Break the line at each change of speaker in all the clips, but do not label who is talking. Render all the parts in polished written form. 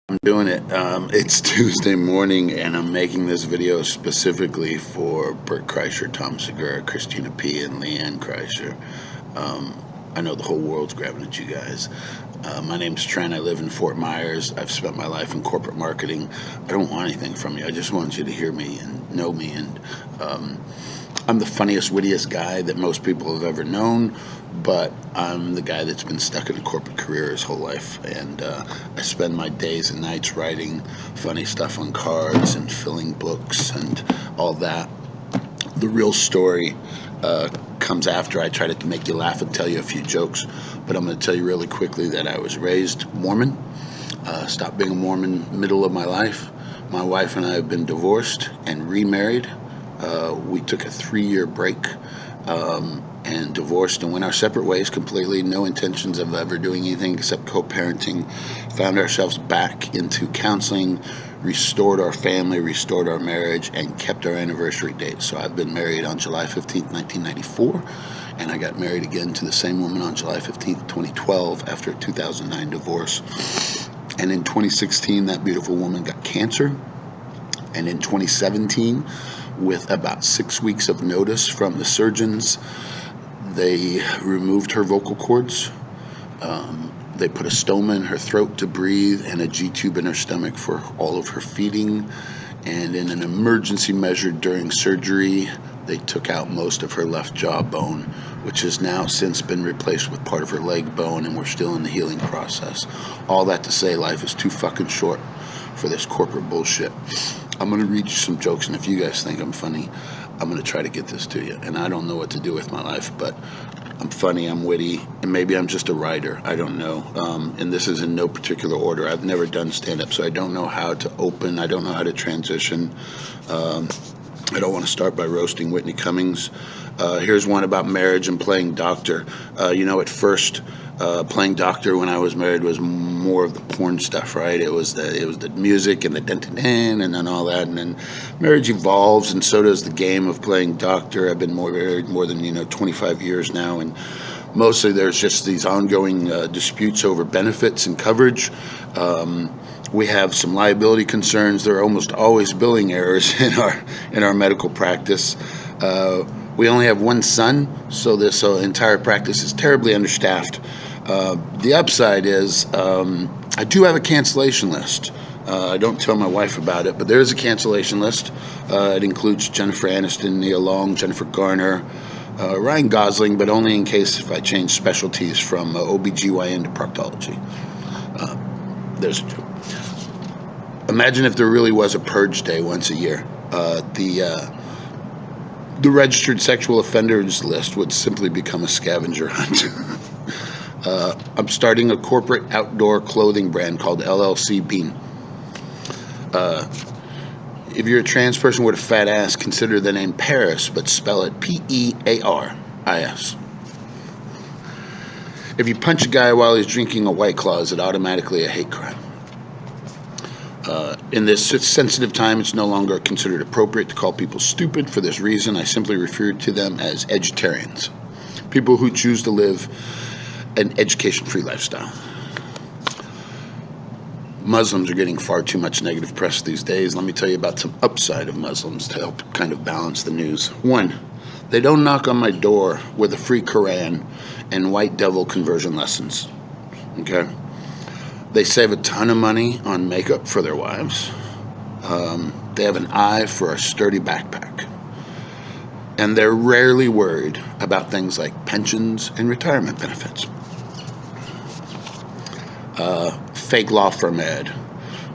I'm doing it. It's Tuesday morning, and I'm making this video specifically for Bert Kreischer, Tom Segura, Christina P., and Leanne Kreischer. I know the whole world's grabbing at you guys. My name's Trent. I live in Fort Myers. I've spent my life in corporate marketing. I don't want anything from you. I just want you to hear me and know me. And I'm the funniest, wittiest guy that most people have ever known, but I'm the guy that's been stuck in a corporate career his whole life. And I spend my days and nights writing funny stuff on cards and filling books and all that. The real story comes after I try to make you laugh and tell you a few jokes. But I'm going to tell you really quickly that I was raised Mormon. Stopped being a Mormon middle of my life. My wife and I have been divorced and remarried. We took a 3-year break and divorced and went our separate ways completely. No intentions of ever doing anything except co-parenting. Found ourselves back into counseling, restored our family, restored our marriage, and kept our anniversary date. So I've been married on July 15th, 1994, and I got married again to the same woman on July 15th, 2012, after a 2009 divorce. And in 2016, that beautiful woman got cancer. And in 2017, with about 6 weeks of notice from the surgeons, they removed her vocal cords. They put a stoma in her throat to breathe and a G-tube in her stomach for all of her feeding. And in an emergency measure during surgery, they took out most of her left jaw bone, which has now since been replaced with part of her leg bone, and we're still in the healing process. All that to say, life is too fucking short for this corporate bullshit. I'm going to read you some jokes, and if you guys think I'm funny, I'm going to try to get this to you. And I don't know what to do with my life, but I'm funny, I'm witty, and maybe I'm just a writer. I don't know. And this is in no particular order. I've never done stand-up, so I don't know how to open. I don't know how to transition. I don't want to start by roasting Whitney Cummings. Here's one about marriage and playing doctor. At first, playing doctor when I was married was more of the porn stuff, right? It was the music and the dun-dun-dun and then all that. And then marriage evolves, and so does the game of playing doctor. I've been married more than 25 years now, and mostly there's just these ongoing disputes over benefits and coverage. We have some liability concerns. There are almost always billing errors in our medical practice. We only have one son, so this entire practice is terribly understaffed. The upside is I do have a cancellation list. I don't tell my wife about it, but there is a cancellation list. It includes Jennifer Aniston, Nia Long, Jennifer Garner, Ryan Gosling, but only in case if I change specialties from OBGYN to proctology. There's a joke. Imagine if there really was a purge day once a year. The registered sexual offenders list would simply become a scavenger hunt. I'm starting a corporate outdoor clothing brand called LLC Bean. If you're a trans person with a fat ass, consider the name Paris, but spell it P-E-A-R-I-S. If you punch a guy while he's drinking a White Claw, is it automatically a hate crime? In this sensitive time, it's no longer considered appropriate to call people stupid. For this reason, I simply refer to them as edutarians, people who choose to live an education-free lifestyle. Muslims are getting far too much negative press these days. Let me tell you about some upside of Muslims to help kind of balance the news. One, they don't knock on my door with a free Quran and white devil conversion lessons. Okay? They save a ton of money on makeup for their wives. They have an eye for a sturdy backpack. And they're rarely worried about things like pensions and retirement benefits. Fake law firm ad.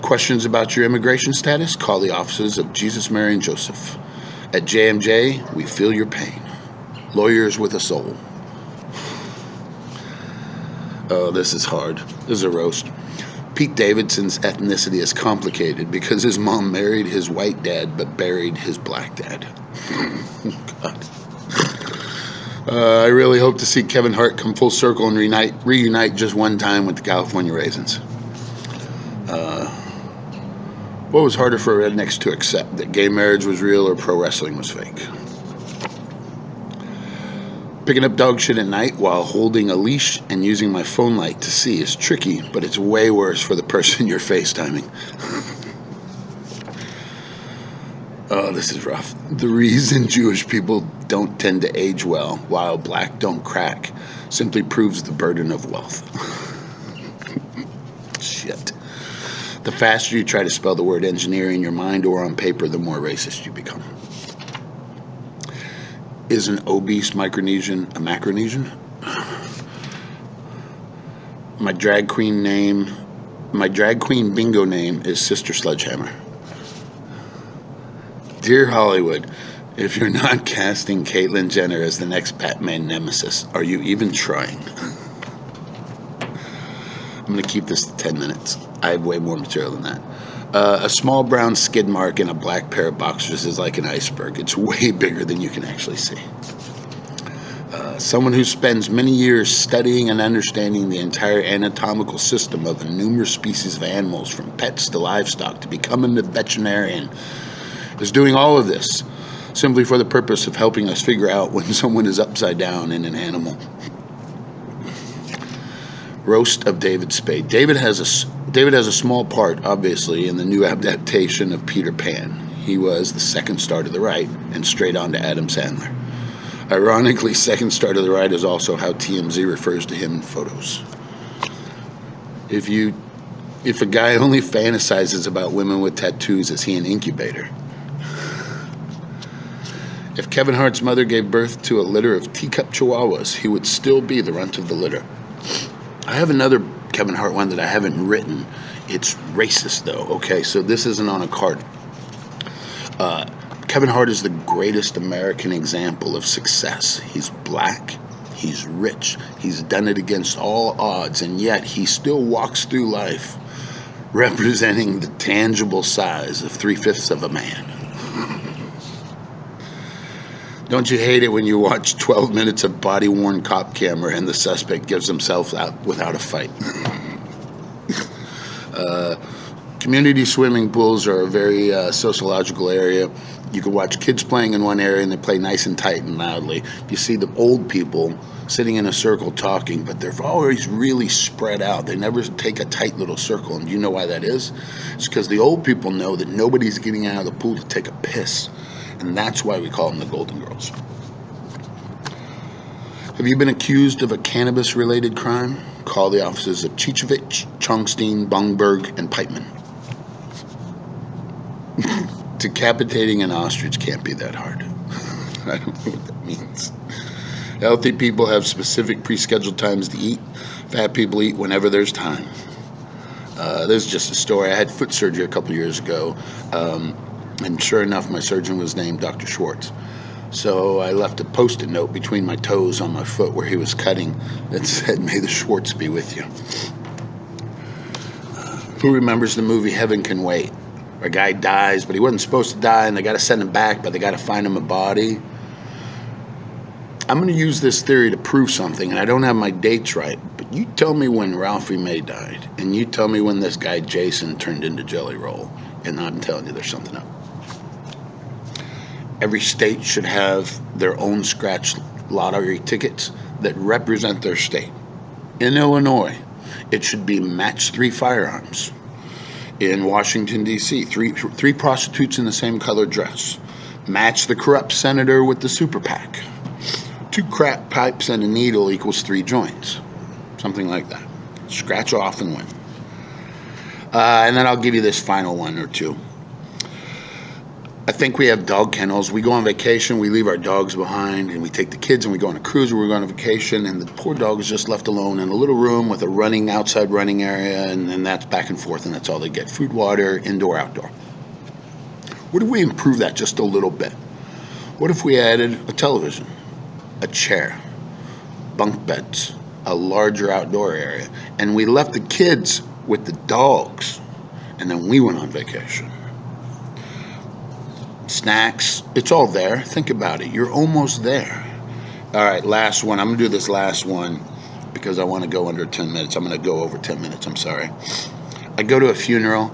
Questions about your immigration status? Call the offices of Jesus, Mary, and Joseph. At JMJ, we feel your pain. Lawyers with a soul. Oh, this is hard. This is a roast. Pete Davidson's ethnicity is complicated because his mom married his white dad but buried his black dad. God. I really hope to see Kevin Hart come full circle and reunite just one time with the California Raisins. What was harder for rednecks to accept, that gay marriage was real or pro wrestling was fake? Picking up dog shit at night while holding a leash and using my phone light to see is tricky, but it's way worse for the person you're FaceTiming. Oh, this is rough. The reason Jewish people don't tend to age well while black don't crack simply proves the burden of wealth. Shit. The faster you try to spell the word engineer in your mind or on paper, the more racist you become. Is an obese Micronesian a Macronesian? My drag queen bingo name is Sister Sledgehammer. Dear Hollywood, if you're not casting Caitlyn Jenner as the next Batman nemesis, are you even trying? I'm going to keep this to 10 minutes. I have way more material than that. A small brown skid mark in a black pair of boxers is like an iceberg. It's way bigger than you can actually see. Someone who spends many years studying and understanding the entire anatomical system of the numerous species of animals, from pets to livestock, to becoming a veterinarian, is doing all of this simply for the purpose of helping us figure out when someone is upside down in an animal. Roast of David Spade. David has a small part, obviously, in the new adaptation of Peter Pan. He was the second star to the right and straight on to Adam Sandler. Ironically, second star to the right is also how TMZ refers to him in photos. If a guy only fantasizes about women with tattoos, is he an incubator? If Kevin Hart's mother gave birth to a litter of teacup chihuahuas, he would still be the runt of the litter. I have another Kevin Hart one that I haven't written. It's racist, though. Okay, so this isn't on a card. Kevin Hart is the greatest American example of success. He's black. He's rich. He's done it against all odds, and yet he still walks through life representing the tangible size of 3/5 of a man. Don't you hate it when you watch 12 minutes of body-worn cop camera and the suspect gives himself out without a fight? Community swimming pools are a very sociological area. You can watch kids playing in one area and they play nice and tight and loudly. You see the old people sitting in a circle talking, but they're always really spread out. They never take a tight little circle. And do you know why that is? It's because the old people know that nobody's getting out of the pool to take a piss. And that's why we call them the Golden Girls. Have you been accused of a cannabis-related crime? Call the offices of Chichovich, Chongstein, Bungberg, and Pipeman. Decapitating an ostrich can't be that hard. I don't know what that means. Healthy people have specific pre-scheduled times to eat. Fat people eat whenever there's time. There's just a story. I had foot surgery a couple years ago. And sure enough, my surgeon was named Dr. Schwartz. So I left a Post-it note between my toes on my foot where he was cutting that said, "May the Schwartz be with you." Who remembers the movie Heaven Can Wait? Where a guy dies, but he wasn't supposed to die, and they got to send him back, but they got to find him a body. I'm going to use this theory to prove something, and I don't have my dates right, but you tell me when Ralphie May died, and you tell me when this guy Jason turned into Jelly Roll, and I'm telling you there's something up. Every state should have their own scratch lottery tickets that represent their state. In Illinois, it should be match 3 firearms. In Washington, D.C., three prostitutes in the same colored dress. Match the corrupt senator with the super PAC. 2 crack pipes and a needle equals 3 joints. Something like that. Scratch off and win. And then I'll give you this final one or two. I think we have dog kennels. We go on vacation, we leave our dogs behind, and we take the kids and we go on a cruise or we go on a vacation, and the poor dog is just left alone in a little room with a outside running area, and that's back and forth, and that's all they get. Food, water, indoor, outdoor. What if we improve that just a little bit? What if we added a television, a chair, bunk beds, a larger outdoor area, and we left the kids with the dogs, and then we went on vacation? Snacks, it's all there. Think about it. You're almost there. All right, last one. I'm going to do this last one because I want to go under 10 minutes. I'm going to go over 10 minutes. I'm sorry. I go to a funeral.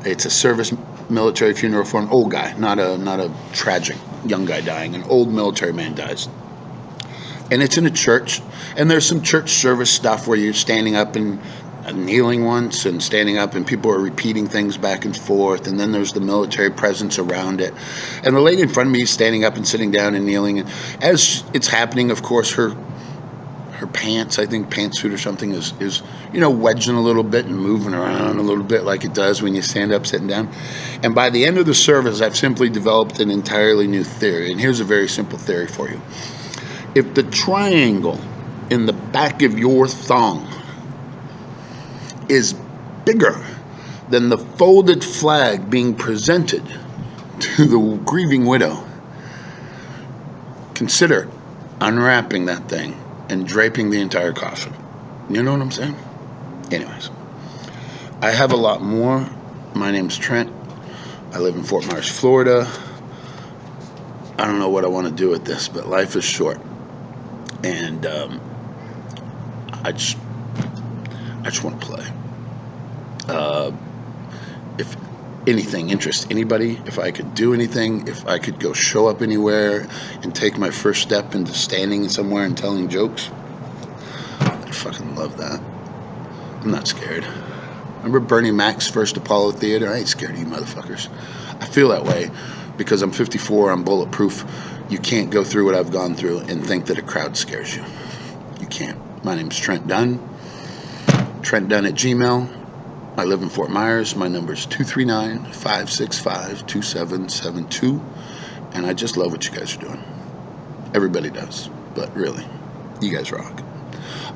It's a service military funeral for an old guy, not a tragic young guy dying. An old military man dies. And it's in a church, and there's some church service stuff where you're standing up and kneeling once and standing up, and people are repeating things back and forth, and then there's the military presence around it. And the lady in front of me is standing up and sitting down and kneeling, and as it's happening, of course, her pants, I think pantsuit or something, is wedging a little bit and moving around a little bit like it does when you stand up sitting down. And by the end of the service, I've simply developed an entirely new theory, and here's a very simple theory for you. If the triangle in the back of your thong is bigger than the folded flag being presented to the grieving widow, consider unwrapping that thing and draping the entire coffin. You know what I'm saying? Anyways, I have a lot more. My name's Trent. I live in Fort Myers, Florida. I don't know what I want to do with this, but life is short. And I just want to play. If anything interests anybody, if I could do anything, if I could go show up anywhere and take my first step into standing somewhere and telling jokes, I'd fucking love that. I'm not scared. Remember Bernie Mac's first Apollo Theater? I ain't scared of you motherfuckers. I feel that way because I'm 54, I'm bulletproof. You can't go through what I've gone through and think that a crowd scares you. You can't. My name's Trent Dunn. Trent Dunn at Gmail. I live in Fort Myers. My number is 239-565-2772. And I just love what you guys are doing. Everybody does. But really, you guys rock.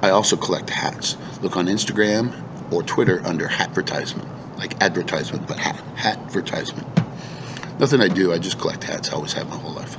I also collect hats. Look on Instagram or Twitter under Hatvertisement. Like advertisement, but hat. Hatvertisement. Nothing I do. I just collect hats. I always have my whole life.